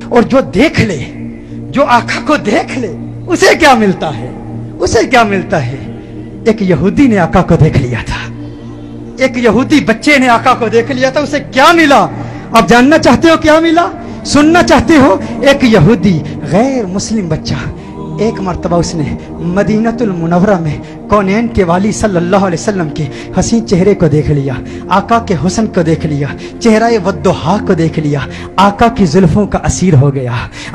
اور جو دیکھ لے، جو آقا کو دیکھ لے، اسے کیا ملتا ہے؟ اسے کیا ملتا ہے؟ ایک یہودی نے آقا کو دیکھ لیا تھا، ایک یہودی بچے نے آقا کو دیکھ لیا تھا، اسے کیا ملا؟ آپ جاننا چاہتے ہو کیا ملا؟ سننا چاہتے ہو؟ ایک یہودی غیر مسلم بچہ ایک مرتبہ اس نے مدینۃ المنورہ میں کونین کے والی صلی اللہ علیہ وسلم کے حسین چہرے کو دیکھ لیا، آقا کے حسن کو دیکھ لیا، چہرہ والضحیٰ کو دیکھ لیا، آقا کی زلفوں کا اسیر ہو گیا،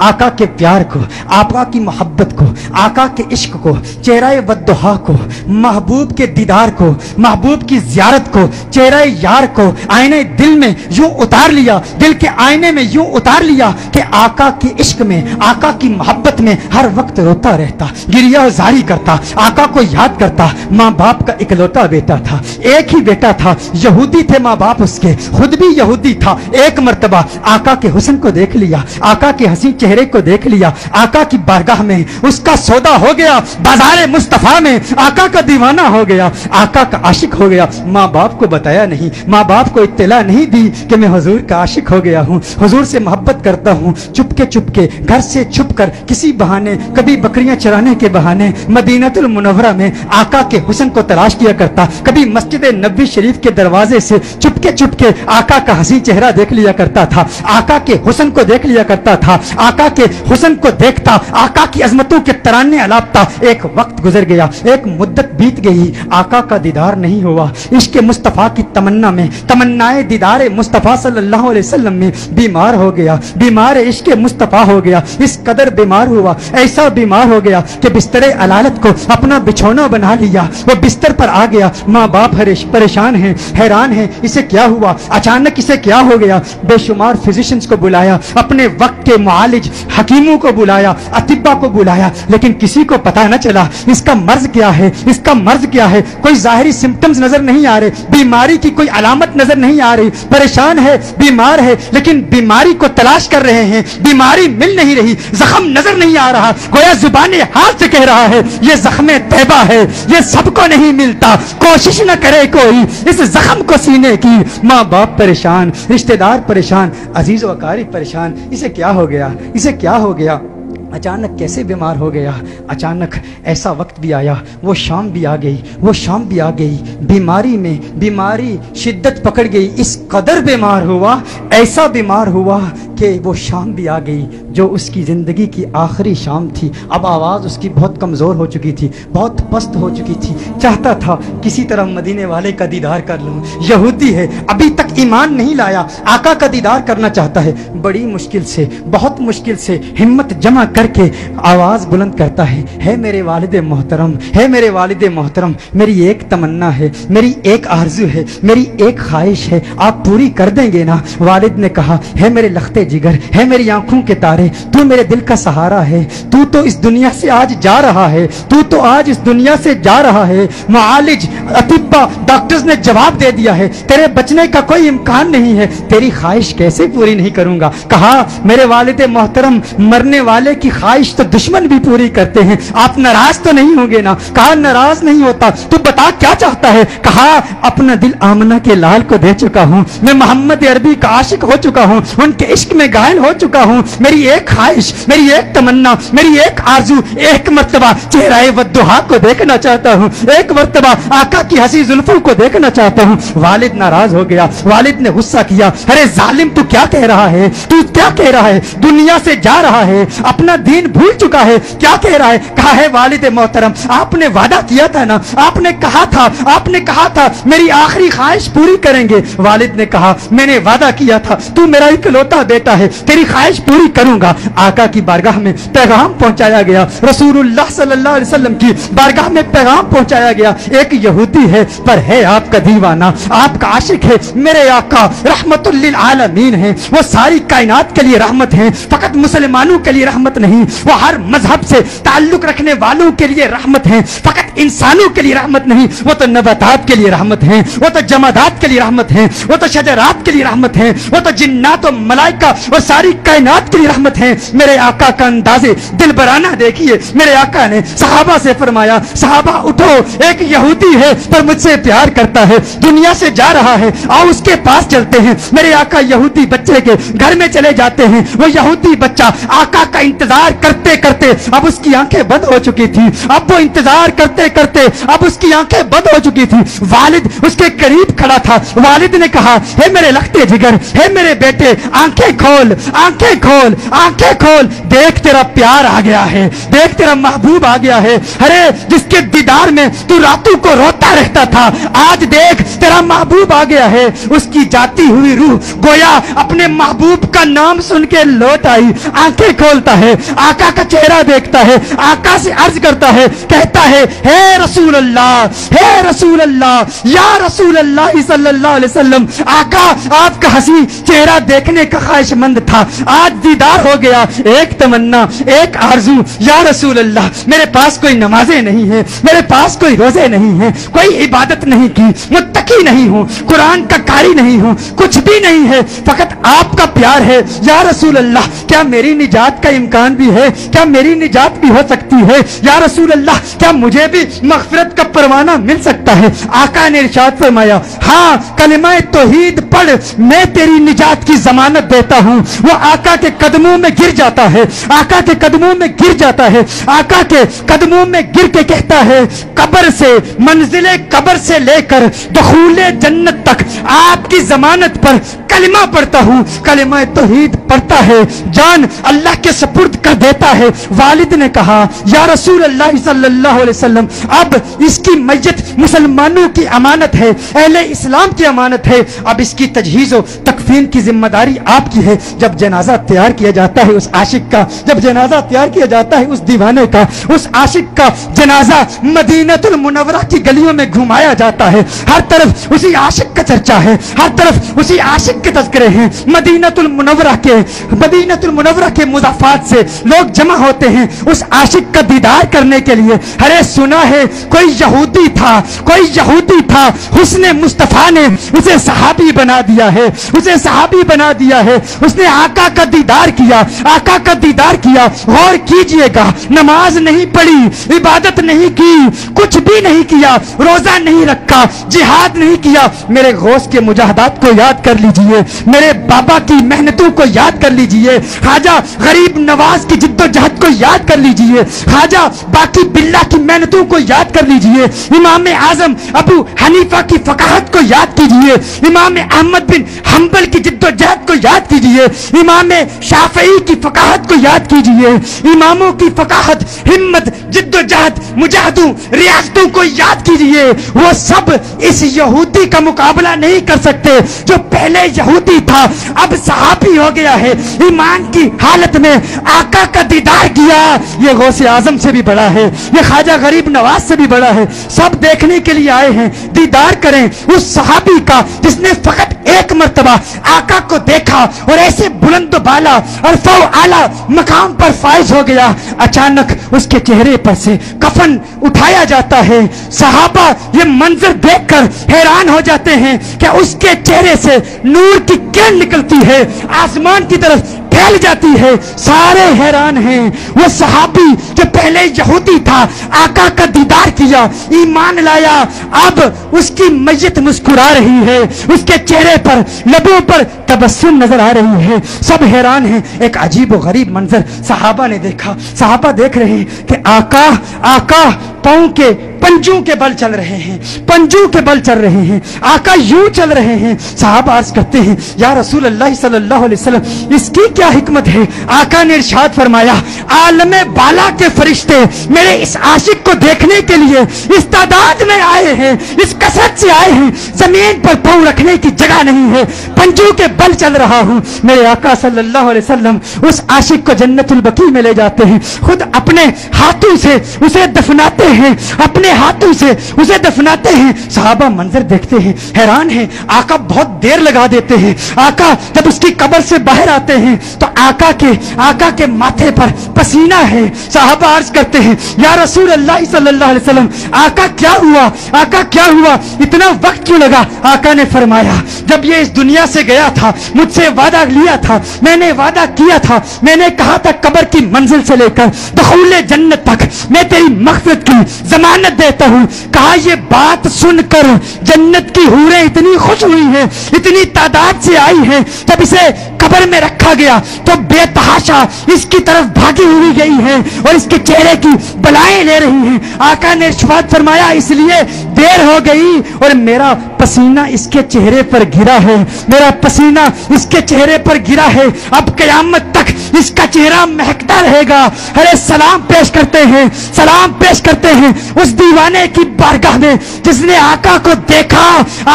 آقا کے پیار کو، آقا کی محبت کو، آقا کے عشق کو، چہرہ والضحیٰ کو، محبوب کے دیدار کو، محبوب کی زیارت کو، چہرہ یار کو آئینے دل میں یوں اتار لیا، دل کے آئینے میں یوں اتار لیا کہ آقا کے عشق میں، آقا کی محبت میں ہر وقت روتا رہتا، گریہ زاری کرتا، آقا کو یاد کرتا۔ ماں باپ کا اکلوتا بیٹا تھا، ایک ہی بیٹا تھا، یہودی تھے ماں باپ اس کے، خود بھی یہودی تھا۔ ایک مرتبہ آقا کے حسن کو دیکھ لیا، آقا کے حسین چہرے کو دیکھ لیا، آقا کی بارگاہ میں اس کا سودا ہو گیا، بازار مصطفیٰ میں آقا کا دیوانہ ہو گیا، آقا کا عاشق ہو گیا۔ ماں باپ کو بتایا نہیں، ماں باپ کو اطلاع نہیں دی کہ میں حضور کا عاشق ہو گیا ہوں، حضور سے محبت کرتا ہوں۔ چپ کے گھر سے چھپ کر کسی بہانے، کبھی بکریاں چرانے کے بہانے مدینۃ المنورہ میں آقا کے حسن کو تلاش کیا کرتا، کبھی مسجد نبوی شریف کے دروازے سے چپ کے آقا کا حسین چہرہ دیکھ لیا کرتا تھا، آقا کے حسن کو دیکھ لیا کرتا تھا، آقا کے حسن کو دیکھتا، آقا کی عظمتوں کے ترانے الاپتا۔ ایک وقت گزر گیا، ایک مدت بیت گئی، آقا کا دیدار نہیں ہوا۔ عشق مصطفیٰ کی تمنا میں، تمنائے دیدار مصطفیٰ صلی اللہ علیہ وسلم میں بیمار ہو گیا، بیمار عشق مصطفیٰ ہو گیا، اس قدر بیمار ہوا، ایسا بیمار ہو گیا کہ بستر علالت کو اپنا بچھونا بنا لیا، وہ بستر پر آ گیا۔ ماں باپ پریشان ہیں، حیران ہیں، اسے کیا ہوا؟ اچانک اسے کیا ہو گیا؟ بے شمار فزیشنز کو بلایا، اپنے وقت کے معالج حکیموں کو بلایا، اطباء کو بلایا، لیکن کسی کو پتہ نہ چلا اس کا مرض کیا ہے، اس کا مرض کیا ہے۔ کوئی ظاہری سمپٹمز نظر نہیں آ رہے، بیماری کی کوئی علامت نظر نہیں آ رہی، پریشان ہے، بیمار ہے، لیکن بیماری کو تلاش کر رہے ہیں، بیماری مل نہیں رہی، زخم نظر نہیں آ رہا، گویا زبان حال سے کہہ رہا ہے یہ زخم طیبہ ہے، یہ سب کو نہیں ملتا، کوشش نہ کرے کوئی اس زخم کو سینے کی۔ ماں باپ پریشان، رشتہ دار پریشان، عزیز و اقارب پریشان، اسے کیا ہو گیا، اسے کیا ہو گیا؟ اچانک کیسے بیمار ہو گیا؟ اچانک ایسا وقت بھی آیا، وہ شام بھی آ گئی، وہ شام بھی آ گئی، بیماری میں بیماری شدت پکڑ گئی، اس قدر بیمار ہوا، ایسا بیمار ہوا کہ وہ شام بھی آ گئی جو اس کی زندگی کی آخری شام تھی۔ اب آواز اس کی بہت کمزور ہو چکی تھی، بہت پست ہو چکی تھی، چاہتا تھا کسی طرح مدینے والے کا دیدار کر لوں۔ یہودی ہے، ابھی تک ایمان نہیں لایا، آقا کا دیدار کرنا چاہتا ہے۔ بڑی مشکل سے، بہت مشکل سے ہمت جمع کر کے آواز بلند کرتا ہے میرے والد محترم، ہے میرے والد محترم، میری ایک تمنا ہے، میری ایک آرزو ہے، میری ایک خواہش ہے، آپ پوری کر دیں گے نا؟ والد نے کہا ہے میرے لخت جگر، ہے میری آنکھوں کے تارے، تو میرے دل کا سہارا ہے، تو تو اس دنیا سے آج جا رہا ہے، تو تو آج اس دنیا سے جا رہا ہے۔ معالج، اطباء، ڈاکٹرز نے جواب دے دیا ہے تیرے بچنے کا کوئی امکان نہیں ہے، تیری خواہش کیسے پوری نہیں کروں گا؟ کہا میرے والد محترم، مرنے والے کی خواہش تو دشمن بھی پوری کرتے ہیں، آپ ناراض تو نہیں ہوں گے نا؟ کہا ناراض نہیں ہوتا، تو بتا کیا چاہتا ہے؟ کہا اپنا دل آمنہ کے لال کو دے چکا ہوں، میں محمد عربی کا عاشق ہو چکا ہوں، ان کے عشق میں گائل ہو چکا ہوں، میری ایک خواہش، میری ایک تمنا، میری ایک آرزو، ایک مرتبہ چہرہ والضحیٰ کو دیکھنا چاہتا ہوں، ایک مرتبہ آقا کی حسین زلفوں کو دیکھنا چاہتا ہوں۔ والد ناراض ہو گیا، والد نے غصہ کیا، ارے ظالم تو کیا کہہ رہا ہے، تو کیا کہہ رہا ہے؟ دنیا سے جا رہا ہے، اپنا دین بھول چکا ہے، کیا کہہ رہا ہے؟ کہا ہے والد محترم، آپ نے وعدہ کیا تھا نا، آپ نے کہا تھا میری آخری خواہش پوری کریں گے۔ والد نے کہا میں نے وعدہ کیا تھا، تو میرا اکلوتا بیٹا ہے، تیری خواہش پوری کروں گا۔ آقا کی بارگاہ میں پیغام پہنچایا گیا، رسول اللہ صلی اللہ علیہ وسلم کی بارگاہ میں پیغام پہنچایا گیا، ایک یہودی ہے پر ہے آپ کا دیوانہ، آپ کا عاشق ہے، میرے آقا رحمت للعالمین ہیں، وہ ساری کائنات کے لیے رحمت ہیں، فقط مسلمانوں کے لیے رحمت نہیں، وہ ہر مذہب سے تعلق رکھنے والوں کے لیے رحمت ہیں، فقط انسانوں کے لیے رحمت نہیں، وہ تو نباتات کے لیے رحمت ہیں، وہ تو جمادات کے لیے رحمت ہیں، وہ تو شجرات کے لیے رحمت ہیں، وہ تو جنات و ملائکہ اور ساری کائنات کے لیے رحمت ہیں۔ میرے آقا کا انداز دلبرانہ دیکھیے، میرے آقا نے صحابہ سے فرمایا صحابہ اٹھو، ایک یہودی ہے پر مجھ سے پیار کرتا ہے، دنیا سے جا رہا ہے، آؤ اس کے پاس چلتے ہیں, میرے آقا یہودی بچے کے گھر میں چلے جاتے ہیں. وہ یہودی بچہ آقا کا انتظار کرتے کرتے اب اس کی آنکھیں بند ہو چکی تھی. اب وہ انتظار کرتے کرتے اب اس کی آنکھیں بند ہو چکی تھی. والد اس کے قریب کھڑا تھا. والد نے کہا, ہے میرے لختے جگر, ہے میرے بیٹے, آنکھیں کھول, آنکھیں کھول, آنکھیں کھول, دیکھ تیرا پیار آ گیا ہے, دیکھ تیرا محبوب آ گیا ہے. ارے جس کے دیدار میں تو راتوں کو روتا رہتا تھا, آج دیکھ تیرا محبوب آ گیا ہے. اس کی جاتی ہوئی روح گویا اپنے محبوب کا نام سن کے لوٹ آئی. آنکھیں کھولتا ہے, آقا کا چہرہ دیکھتا ہے, آقا سے عرض کرتا ہے, کہتا ہے, ہے رسول اللہ, ہے رسول اللہ, یا رسول اللہ صلی اللہ علیہ وسلم. آقا آپ کا حسین چہرہ دیکھنے کا خواہش مند تھا, آج دیدار ہو گیا. ایک تمنا, ایک آرزو, یا رسول اللہ میرے پاس کوئی نمازیں نہیں ہیں, میرے پاس کوئی روزے نہیں ہیں, کوئی عبادت نہیں کی, متقی نہیں ہوں, قرآن کا قاری نہیں ہوں, کچھ بھی نہیں ہے, فقط آپ کا پیار ہے. یا رسول اللہ کیا میری نجات کا امکان بھی ہے, کیا میری نجات بھی ہو سکتی ہے؟ یا رسول اللہ کیا مجھے بھی مغفرت کا پروانہ مل سکتا ہے؟ آقا نے ارشاد فرمایا, ہاں کلمہ توحید پڑھ, میں تیری نجات کی ضمانت دیتا ہوں. وہ آقا کے قدموں میں گر جاتا ہے, آقا کے قدموں میں گر جاتا ہے, آقا کے قدموں میں گر کے کہتا ہے, قبر سے, منزل قبر سے لے کر دخول جنت تک آپ کی ضمانت پر کلمہ پڑھتا ہوں. کلمہ توحید پڑھتا ہے, جان اللہ کے سپرد کر دیتا ہے. والد نے کہا, یا رسول اللہ صلی اللہ علیہ وسلم اب اس کی میت مسلمانوں کی امانت ہے, اہل اسلام کی امانت ہے, اب اس کی تجہیز و تکفین کی ذمہ داری آپ کی ہے. جب جنازہ تیار کیا جاتا ہے اس عاشق کا, جب جنازہ تیار کیا جاتا ہے اس دیوانے کا, اس عاشق کا جنازہ مدینہ المنورہ کی گلیوں میں گھمایا جاتا ہے. ہر طرف اسی عاشق کا چرچا ہے, ہر طرف اسی عاشق کے تذکرے ہیں. مدینہ المنورہ کے مضافات سے لوگ جمع ہوتے ہیں اس عاشق کا دیدار کرنے کے لیے. ارے سنا ہے کوئی یہودی تھا, کوئی یہودی تھا, حسن مصطفیٰ نے اسے صحابی بنا دیا ہے, اسے صحابی بنا دیا ہے. اس نے آقا کا دیدار کیا, آقا کا دیدار کیا. غور کیجئے گا, نماز نہیں پڑھی, عبادت نہیں کی, کچھ بھی نہیں کیا, روزہ نہیں رکھا, جہاد نہیں کیا. میرے غوث کے مجاہدات کو یاد کر لیجئے, میرے بابا کی محنتوں کو یاد کر لیجئے, خواجہ غریب نواز کی جد و جہد کو یاد کر لیجئے, خواجہ باقی باللہ کی محنتوں کو یاد کر لیجئے, امام اعظم ابو حنیفہ کی فقاہت کو یاد کیجئے, امام احمد بن حنبل کی جد و جہد کو یاد کیجئے, امام شافعی کی فقاہت کو یاد کیجئے. اماموں کی فقاہت, ہمت, جد و جہد, مجاہدوں, ریاستوں کو یاد کیجئے. وہ سب اس یہودی کا مقابلہ نہیں کر سکتے جو پہلے یہودی تھا اب صحابی ہو گیا ہے. ایمان کی حالت میں آقا کا دیدار کیا. یہ غوث اعظم سے بھی بڑا ہے, یہ خواجہ غریب نواز سے بھی بڑا ہے. سب دیکھنے کے لیے آئے ہیں, دیدار کریں اس صحابی کا جس نے فقط ایک مرتبہ آقا کو دیکھا اور ایسے بلند و بالا اور فو اعلیٰ مقام پر فائز ہو گیا. اچانک اس کے چہرے پر سے کفن اٹھایا جاتا ہے. صحابہ یہ منظر دیکھ کر حیران ہو جاتے ہیں کہ اس کے چہرے سے نور کی کرن نکلتی ہے, آسمان کی طرف پھیل جاتی ہے. سارے حیران ہیں. وہ صحابی جو پہلے یہودی تھا, آقا کا دیدار کیا, ایمان لایا, اب اس کی میت مسکرا رہی ہے, اس کے چہرے پر, لبوں پر تبسم نظر آ رہی ہے. سب حیران ہیں. ایک عجیب و غریب منظر صحابہ نے دیکھا. صحابہ دیکھ رہے ہیں کہ آقا پاؤں کے پنجوں کے بل چل رہے ہیں, پنجوں کے بل چل رہے ہیں, آقا یوں چل رہے ہیں. صحابہ عرض کرتے ہیں, یا رسول اللہ صلی اللہ علیہ وسلم اس کی کیا حکمت ہے؟ آقا نے ارشاد فرمایا, عالم بالا کے فرشتے میرے اس عاشق کو دیکھنے کے لیے اس تعداد میں آئے ہیں, اس کثرت سے آئے ہیں, زمین پر پاؤں رکھنے کی جگہ نہیں ہے, پنجوں کے بل چل رہا ہوں. میرے آقا صلی اللہ علیہ وسلم اس عاشق کو جنت البقیع میں لے جاتے ہیں, خود اپنے ہاتھوں سے اسے دفناتے ہیں, اپنے ہاتھوں سے اسے دفناتے ہیں. صحابہ منظر دیکھتے ہیں, حیران ہیں. آقا بہت دیر لگا دیتے ہیں. آقا جب اس کی قبر سے باہر آتے ہیں تو آقا کے ماتھے پر پسینہ ہے. صحابہ عرض کرتے ہیں, یا رسول اللہ صلی اللہ علیہ وسلم آقا کیا ہوا, آقا کیا ہوا, اتنا وقت کیوں لگا؟ آقا نے فرمایا, جب یہ اس دنیا سے گیا تھا مجھ سے وعدہ لیا تھا, میں نے وعدہ کیا تھا, میں نے کہا تھا قبر کی منزل سے لے کر دخول جنت تک میں تیری مغفرت کی ضمانت دیتا ہوں. کہا یہ بات سن کر جنت کی حوریں اتنی خوش ہوئی ہیں, اتنی تعداد سے آئی ہیں. جب اسے قبر میں رکھا گیا تو بے تحاشا اس کی طرف بھاگی ہوئی گئی ہیں اور اس کے چہرے کی بلائیں لے رہی ہیں. آقا نے ارشاد فرمایا اس لیے دیر ہو گئی اور میرا پسینہ اس کے چہرے پر گرا ہے, میرا پسینہ اس کے چہرے پر گرا ہے, اب قیامت تک اس کا چہرہ مہکتا رہے گا. ارے سلام پیش کرتے ہیں, سلام پیش کرتے ہیں اس دیوانے کی بارگاہ میں جس نے آقا کو دیکھا,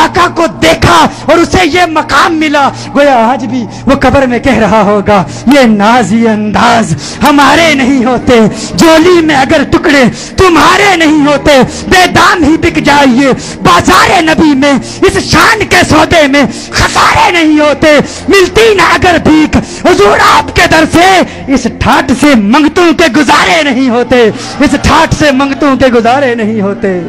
آقا کو دیکھا اور اسے یہ مقام ملا. گویا آج بھی وہ قبر میں کہہ رہا ہوگا یہ ناز یہ انداز ہمارے نہیں ہوتے, جولی میں اگر ٹکڑے تمہارے نہیں ہوتے, بے دام ہی بک جائیے بازار نبی میں, اس شان کے سودے میں خسارے نہیں ہوتے. ملتی نہ اگر بھیک حضور آپ کے در سے, اس ٹھاٹ سے منگتوں کے گزارے نہیں ہوتے, اس ٹھاٹ سے منگتوں کے گزارے نہیں ہوتے.